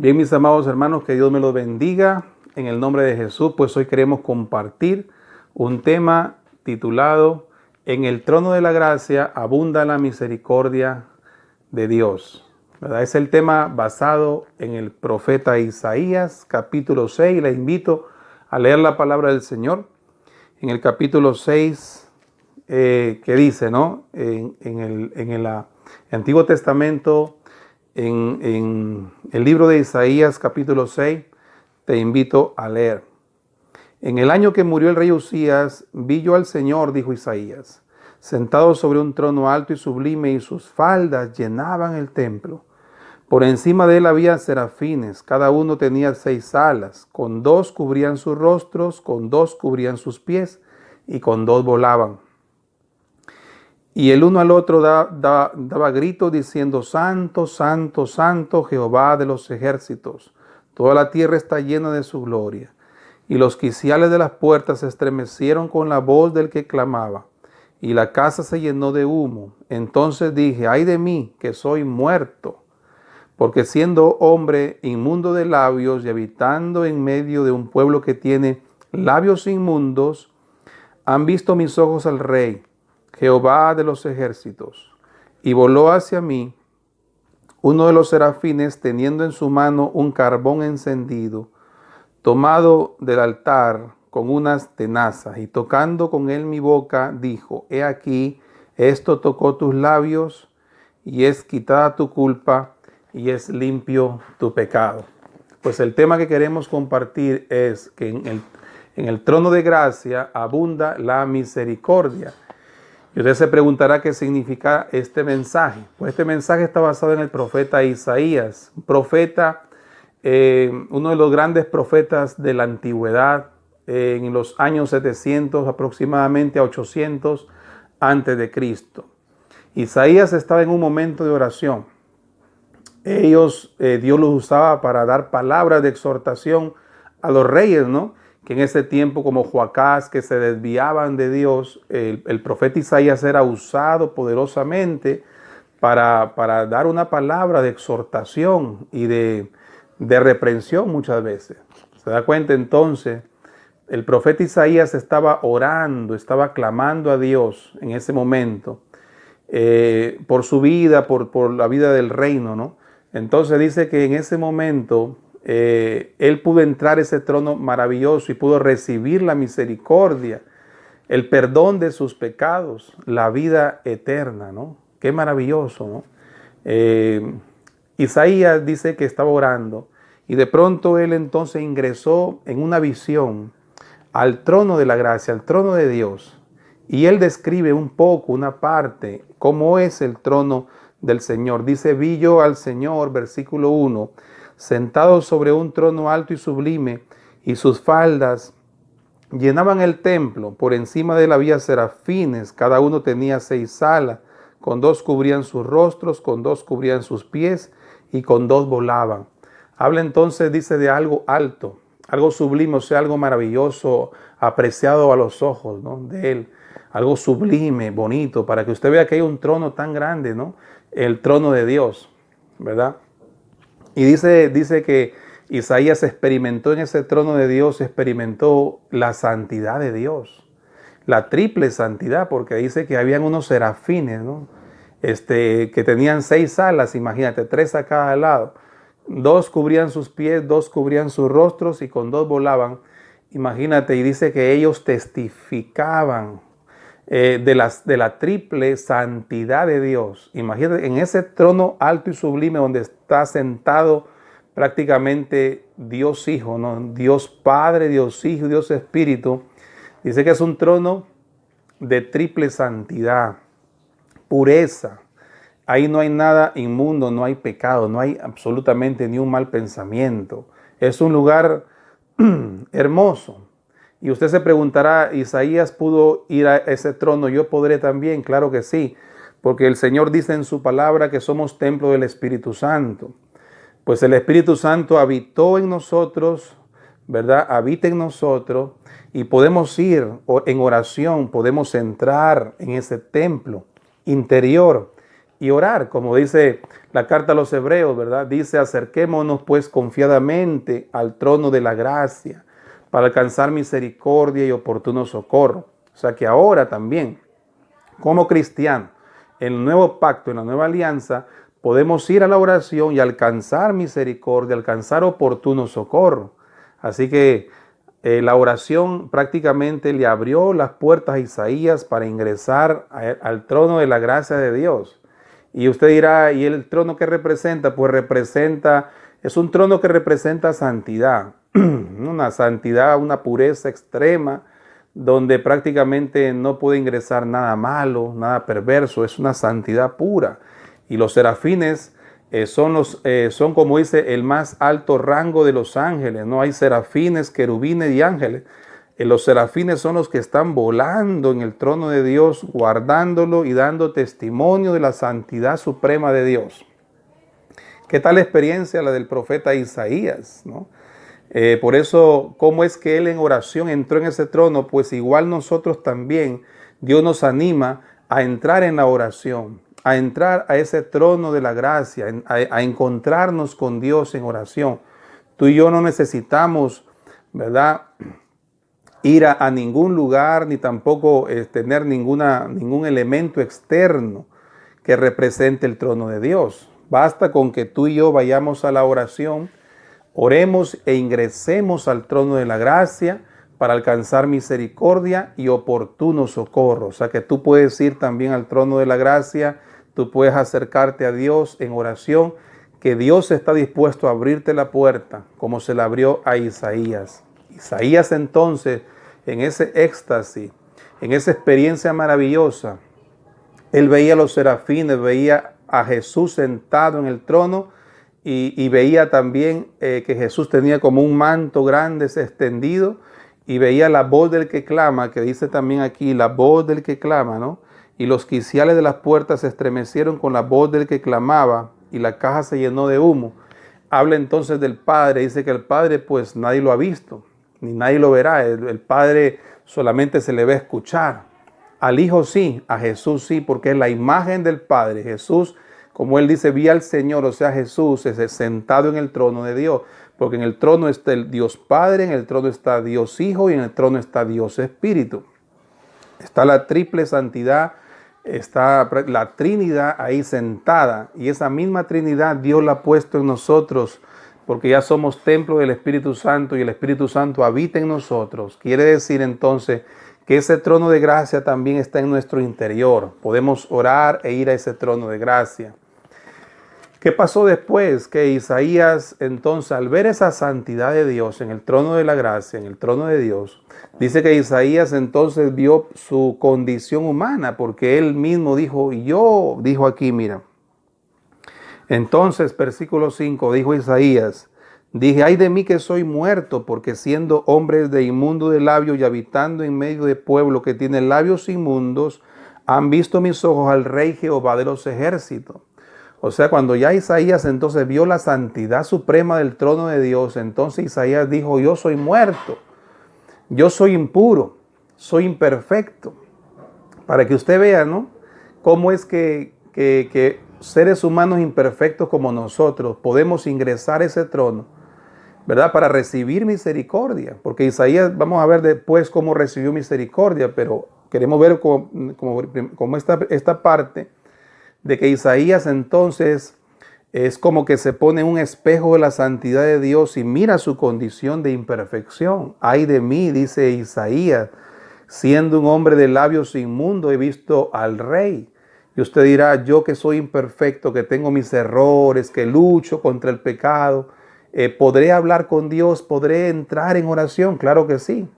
Bien, mis amados hermanos, que Dios me los bendiga en el nombre de Jesús. Pues hoy queremos compartir un tema titulado En el trono de la gracia abunda la misericordia de Dios. ¿Verdad? Es el tema basado en el profeta Isaías, capítulo 6. Les invito a leer la palabra del Señor en el capítulo 6, que dice, ¿no? En el Antiguo Testamento, en el libro de Isaías capítulo 6, te invito a leer. En el año que murió el rey Usías, vi yo al Señor, dijo Isaías, sentado sobre un trono alto y sublime, y sus faldas llenaban el templo. Por encima de él había serafines, cada uno tenía 6 alas, con 2 cubrían sus rostros, con 2 cubrían sus pies, y con 2 volaban. Y el uno al otro daba gritos diciendo, Santo, Santo, Santo, Jehová de los ejércitos. Toda la tierra está llena de su gloria. Y los quiciales de las puertas se estremecieron con la voz del que clamaba. Y la casa se llenó de humo. Entonces dije, ay de mí, que soy muerto. Porque siendo hombre inmundo de labios y habitando en medio de un pueblo que tiene labios inmundos, han visto mis ojos al Rey, Jehová de los ejércitos. Y voló hacia mí uno de los serafines, teniendo en su mano un carbón encendido, tomado del altar con unas tenazas, y tocando con él mi boca, dijo, he aquí, esto tocó tus labios, y es quitada tu culpa, y es limpio tu pecado. Pues el tema que queremos compartir es que en el trono de gracia abunda la misericordia. Y usted se preguntará qué significa este mensaje. Pues este mensaje está basado en el profeta Isaías, un profeta, uno de los grandes profetas de la antigüedad, en los años 700 aproximadamente a 800 antes de Cristo. Isaías estaba en un momento de oración. Dios los usaba para dar palabras de exhortación a los reyes, ¿no? Que en ese tiempo, como Joacás, que se desviaban de Dios, el profeta Isaías era usado poderosamente para dar una palabra de exhortación y de reprensión muchas veces. ¿Se da cuenta? Entonces, el profeta Isaías estaba orando, estaba clamando a Dios en ese momento, por su vida, por la vida del reino, ¿no? Entonces dice que en ese momento él pudo entrar a ese trono maravilloso y pudo recibir la misericordia, el perdón de sus pecados, la vida eterna, ¿no? Qué maravilloso, ¿no? Isaías dice que estaba orando y de pronto él entonces ingresó en una visión al trono de la gracia, al trono de Dios. Y él describe un poco, una parte, cómo es el trono del Señor. Dice, vi yo al Señor, versículo 1, sentado sobre un trono alto y sublime, y sus faldas llenaban el templo. Por encima de él había serafines, cada uno tenía 6 alas, con 2 cubrían sus rostros, con 2 cubrían sus pies, y con 2 volaban. Habla entonces, dice, de algo alto, algo sublime, o sea, algo maravilloso, apreciado a los ojos, ¿no? De él. Algo sublime, bonito, para que usted vea que hay un trono tan grande, ¿no? El trono de Dios, ¿verdad? Y dice que Isaías experimentó en ese trono de Dios, experimentó la santidad de Dios, la triple santidad, porque dice que habían unos serafines, ¿no? Que tenían 6 alas, imagínate, 3 a cada lado. 2 cubrían sus pies, 2 cubrían sus rostros y con 2 volaban. Imagínate, y dice que ellos testificaban de la triple santidad de Dios. Imagínate, en ese trono alto y sublime donde está sentado prácticamente Dios Hijo, ¿no? Dios Padre, Dios Hijo, Dios Espíritu. Dice que es un trono de triple santidad, pureza. Ahí no hay nada inmundo, no hay pecado, no hay absolutamente ni un mal pensamiento. Es un lugar hermoso. Y usted se preguntará, ¿Isaías pudo ir a ese trono? ¿Yo podré también? Claro que sí, porque el Señor dice en su palabra que somos templo del Espíritu Santo. Pues el Espíritu Santo habitó en nosotros, ¿verdad? Habita en nosotros y podemos ir en oración, podemos entrar en ese templo interior y orar, como dice la carta a los Hebreos, ¿verdad? Dice, acerquémonos pues confiadamente al trono de la gracia para alcanzar misericordia y oportuno socorro. O sea que ahora también, como cristianos, en el nuevo pacto, en la nueva alianza, podemos ir a la oración y alcanzar misericordia, alcanzar oportuno socorro. Así que la oración prácticamente le abrió las puertas a Isaías para ingresar al trono de la gracia de Dios. Y usted dirá, ¿y el trono qué representa? Pues es un trono que representa santidad, una santidad, una pureza extrema, donde prácticamente no puede ingresar nada malo, nada perverso, es una santidad pura. Y los serafines son, como dice, el más alto rango de los ángeles. No hay serafines, querubines y ángeles. Los serafines son los que están volando en el trono de Dios, guardándolo y dando testimonio de la santidad suprema de Dios. ¿Qué tal experiencia la del profeta Isaías, ¿no? Por eso, ¿cómo es que él en oración entró en ese trono? Pues igual nosotros también, Dios nos anima a entrar en la oración, a entrar a ese trono de la gracia, a encontrarnos con Dios en oración. Tú y yo no necesitamos, ¿verdad?, ir a ningún lugar, ni tampoco tener ningún elemento externo que represente el trono de Dios. Basta con que tú y yo vayamos a la oración, oremos e ingresemos al trono de la gracia para alcanzar misericordia y oportuno socorro. O sea que tú puedes ir también al trono de la gracia, tú puedes acercarte a Dios en oración, que Dios está dispuesto a abrirte la puerta, como se la abrió a Isaías. Isaías entonces, en ese éxtasis, en esa experiencia maravillosa, él veía a los serafines, veía a Jesús sentado en el trono y veía también que Jesús tenía como un manto grande extendido y veía la voz del que clama, que dice también aquí, la voz del que clama, ¿no? Y los quiciales de las puertas se estremecieron con la voz del que clamaba y la caja se llenó de humo. Habla entonces del Padre, dice que el Padre pues nadie lo ha visto, ni nadie lo verá. El Padre solamente se le va a escuchar. Al Hijo sí, a Jesús sí, porque es la imagen del Padre. Jesús, como él dice, vi al Señor, o sea, Jesús es sentado en el trono de Dios, porque en el trono está el Dios Padre, en el trono está Dios Hijo y en el trono está Dios Espíritu. Está la triple santidad, está la Trinidad ahí sentada, y esa misma Trinidad Dios la ha puesto en nosotros, porque ya somos templo del Espíritu Santo y el Espíritu Santo habita en nosotros. Quiere decir entonces que ese trono de gracia también está en nuestro interior. Podemos orar e ir a ese trono de gracia. ¿Qué pasó después? Que Isaías entonces, al ver esa santidad de Dios en el trono de la gracia, en el trono de Dios, dice que Isaías entonces vio su condición humana, porque él mismo dijo aquí, mira. Entonces, versículo 5, dijo Isaías, dije, ay de mí que soy muerto, porque siendo hombre de inmundo de labios y habitando en medio de pueblo que tiene labios inmundos, han visto mis ojos al Rey Jehová de los ejércitos. O sea, cuando ya Isaías entonces vio la santidad suprema del trono de Dios, entonces Isaías dijo, yo soy muerto, yo soy impuro, soy imperfecto. Para que usted vea, ¿no?, cómo es que seres humanos imperfectos como nosotros podemos ingresar a ese trono, ¿verdad?, para recibir misericordia. Porque Isaías, vamos a ver después cómo recibió misericordia, pero queremos ver como esta parte de que Isaías entonces es como que se pone en un espejo de la santidad de Dios y mira su condición de imperfección. Ay de mí, dice Isaías, siendo un hombre de labios inmundos he visto al Rey. Y usted dirá, yo que soy imperfecto, que tengo mis errores, que lucho contra el pecado, ¿podré hablar con Dios? ¿Podré entrar en oración? Claro que sí.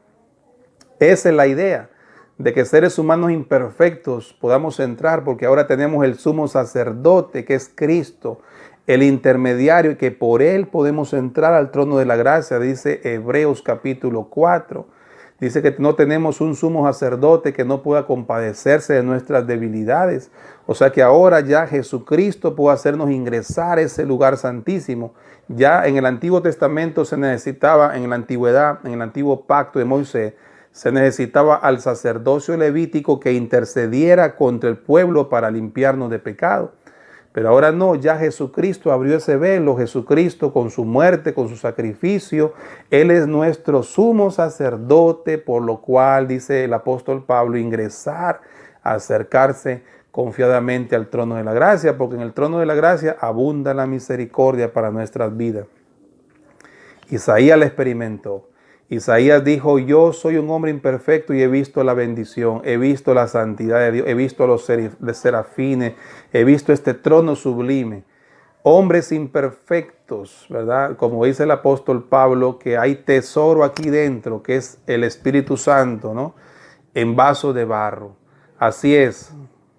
Esa es la idea, de que seres humanos imperfectos podamos entrar, porque ahora tenemos el sumo sacerdote, que es Cristo, el intermediario, y que por él podemos entrar al trono de la gracia, dice Hebreos capítulo 4. Dice que no tenemos un sumo sacerdote que no pueda compadecerse de nuestras debilidades. O sea que ahora ya Jesucristo puede hacernos ingresar a ese lugar santísimo. Ya en el Antiguo Testamento se necesitaba, en la antigüedad, en el antiguo pacto de Moisés, se necesitaba al sacerdocio levítico que intercediera contra el pueblo para limpiarnos de pecado. Pero ahora no, ya Jesucristo abrió ese velo, Jesucristo con su muerte, con su sacrificio, Él es nuestro sumo sacerdote, por lo cual, dice el apóstol Pablo, ingresar, acercarse confiadamente al trono de la gracia, porque en el trono de la gracia abunda la misericordia para nuestras vidas. Isaías la experimentó. Isaías dijo, yo soy un hombre imperfecto y he visto la bendición, he visto la santidad de Dios, he visto a los serafines, he visto este trono sublime. Hombres imperfectos, ¿verdad? Como dice el apóstol Pablo, que hay tesoro aquí dentro, que es el Espíritu Santo, ¿no? En vaso de barro. Así es.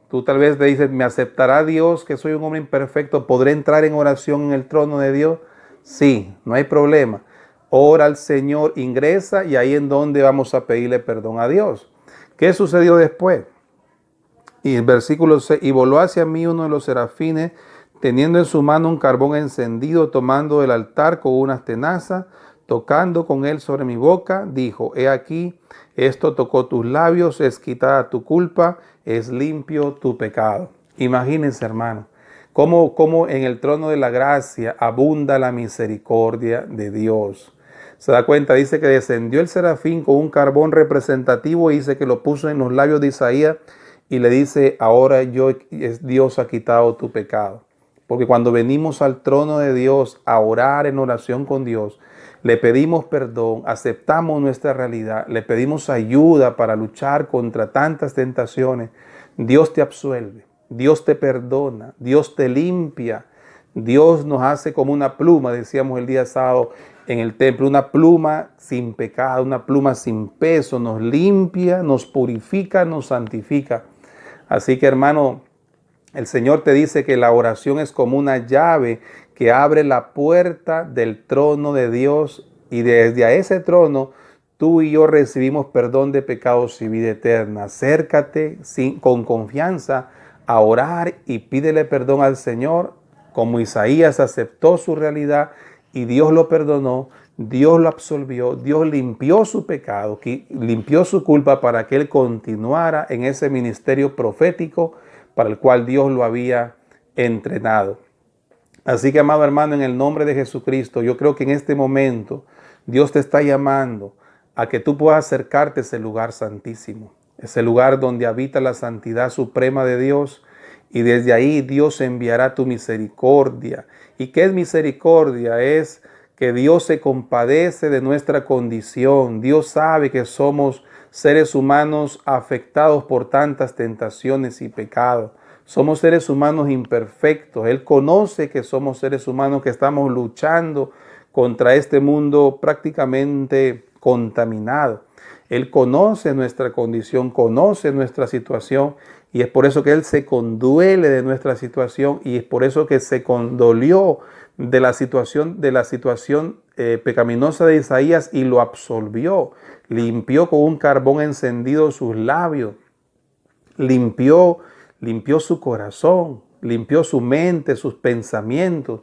Tú tal vez te dices, ¿me aceptará Dios que soy un hombre imperfecto? ¿Podré entrar en oración en el trono de Dios? Sí, no hay problema. Ora al Señor, ingresa y ahí en donde vamos a pedirle perdón a Dios. ¿Qué sucedió después? Y el versículo 6, y voló hacia mí uno de los serafines, teniendo en su mano un carbón encendido, tomando del altar con unas tenazas, tocando con él sobre mi boca, dijo, he aquí, esto tocó tus labios, es quitada tu culpa, es limpio tu pecado. Imagínense, hermano, cómo en el trono de la gracia abunda la misericordia de Dios. Se da cuenta, dice que descendió el serafín con un carbón representativo y dice que lo puso en los labios de Isaías y le dice, ahora Dios ha quitado tu pecado. Porque cuando venimos al trono de Dios a orar en oración con Dios, le pedimos perdón, aceptamos nuestra realidad, le pedimos ayuda para luchar contra tantas tentaciones, Dios te absuelve, Dios te perdona, Dios te limpia, Dios nos hace como una pluma, decíamos el día sábado en el templo, una pluma sin pecado, una pluma sin peso, nos limpia, nos purifica, nos santifica. Así que, hermano, el Señor te dice que la oración es como una llave que abre la puerta del trono de Dios y desde a ese trono tú y yo recibimos perdón de pecados y vida eterna. Acércate con confianza a orar y pídele perdón al Señor, como Isaías aceptó su realidad y Dios lo perdonó, Dios lo absolvió, Dios limpió su pecado, limpió su culpa para que él continuara en ese ministerio profético para el cual Dios lo había entrenado. Así que, amado hermano, en el nombre de Jesucristo, yo creo que en este momento Dios te está llamando a que tú puedas acercarte a ese lugar santísimo, ese lugar donde habita la santidad suprema de Dios, y desde ahí Dios enviará tu misericordia. ¿Y qué es misericordia? Es que Dios se compadece de nuestra condición. Dios sabe que somos seres humanos afectados por tantas tentaciones y pecados. Somos seres humanos imperfectos. Él conoce que somos seres humanos que estamos luchando contra este mundo prácticamente contaminado. Él conoce nuestra condición, conoce nuestra situación y es por eso que Él se conduele de nuestra situación y es por eso que se condolió de la situación pecaminosa de Isaías y lo absolvió. Limpió con un carbón encendido sus labios, limpió su corazón, limpió su mente, sus pensamientos.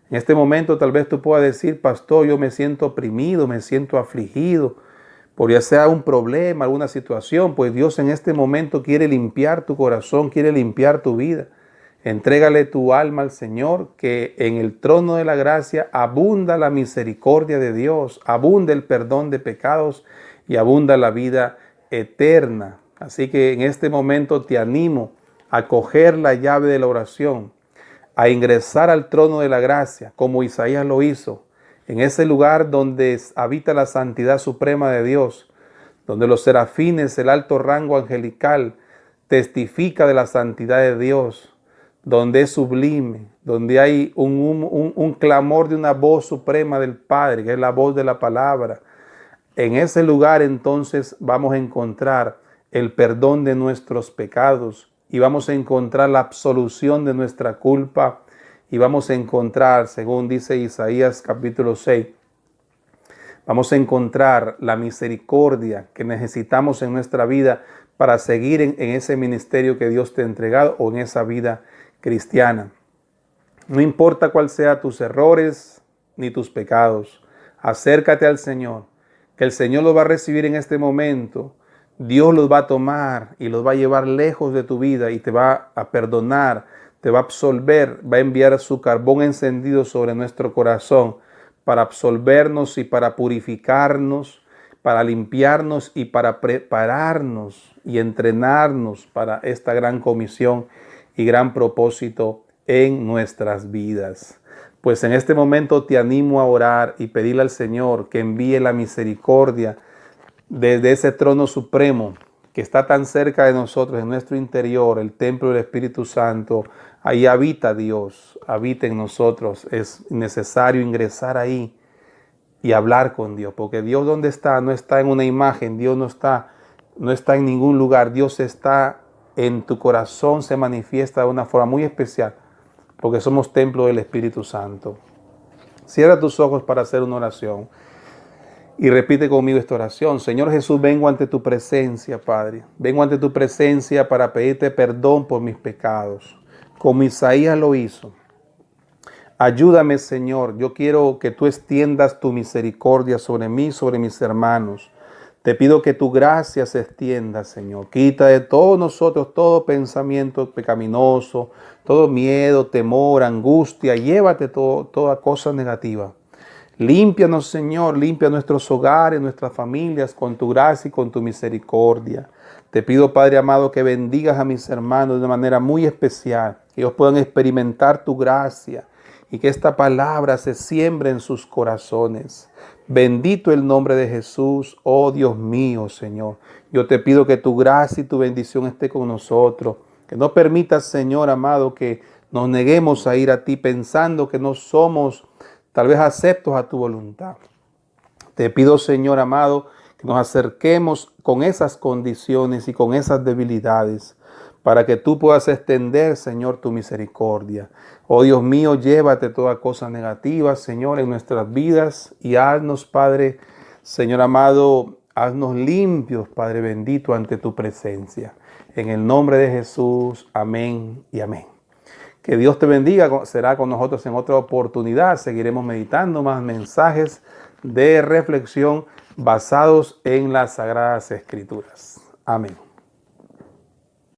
En este momento tal vez tú puedas decir, pastor, yo me siento oprimido, me siento afligido, por ya sea un problema, alguna situación, pues Dios en este momento quiere limpiar tu corazón, quiere limpiar tu vida. Entrégale tu alma al Señor, que en el trono de la gracia abunda la misericordia de Dios, abunda el perdón de pecados y abunda la vida eterna. Así que en este momento te animo a coger la llave de la oración, a ingresar al trono de la gracia, como Isaías lo hizo, en ese lugar donde habita la santidad suprema de Dios, donde los serafines, el alto rango angelical, testifica de la santidad de Dios, donde es sublime, donde hay un clamor de una voz suprema del Padre, que es la voz de la palabra. En ese lugar entonces vamos a encontrar el perdón de nuestros pecados y vamos a encontrar la absolución de nuestra culpa y vamos a encontrar, según dice Isaías capítulo 6, vamos a encontrar la misericordia que necesitamos en nuestra vida para seguir en ese ministerio que Dios te ha entregado o en esa vida cristiana. No importa cuál sea tus errores ni tus pecados, acércate al Señor, que el Señor los va a recibir en este momento. Dios los va a tomar y los va a llevar lejos de tu vida y te va a perdonar, te va a absolver, va a enviar su carbón encendido sobre nuestro corazón para absolvernos y para purificarnos, para limpiarnos y para prepararnos y entrenarnos para esta gran comisión y gran propósito en nuestras vidas. Pues en este momento te animo a orar y pedirle al Señor que envíe la misericordia desde ese trono supremo que está tan cerca de nosotros, en nuestro interior, el templo del Espíritu Santo. Ahí habita Dios, habita en nosotros. Es necesario ingresar ahí y hablar con Dios, porque Dios, ¿dónde está? No está en una imagen, Dios no está en ningún lugar. Dios está en tu corazón, se manifiesta de una forma muy especial, porque somos templo del Espíritu Santo. Cierra tus ojos para hacer una oración. Y repite conmigo esta oración. Señor Jesús, vengo ante tu presencia, Padre. Vengo ante tu presencia para pedirte perdón por mis pecados, como Isaías lo hizo. Ayúdame, Señor. Yo quiero que tú extiendas tu misericordia sobre mí, sobre mis hermanos. Te pido que tu gracia se extienda, Señor. Quita de todos nosotros todo pensamiento pecaminoso, todo miedo, temor, angustia. Llévate toda cosa negativa. Límpianos, Señor, limpia nuestros hogares, nuestras familias con tu gracia y con tu misericordia. Te pido, Padre amado, que bendigas a mis hermanos de una manera muy especial, que ellos puedan experimentar tu gracia y que esta palabra se siembre en sus corazones. Bendito el nombre de Jesús, oh Dios mío, Señor. Yo te pido que tu gracia y tu bendición esté con nosotros, que no permitas, Señor amado, que nos neguemos a ir a ti pensando que no somos tal vez aceptos a tu voluntad. Te pido, Señor amado, que nos acerquemos con esas condiciones y con esas debilidades para que tú puedas extender, Señor, tu misericordia. Oh Dios mío, llévate toda cosa negativa, Señor, en nuestras vidas y haznos, Padre, Señor amado, haznos limpios, Padre bendito, ante tu presencia. En el nombre de Jesús, amén y amén. Que Dios te bendiga, será con nosotros en otra oportunidad. Seguiremos meditando más mensajes de reflexión basados en las Sagradas Escrituras. Amén.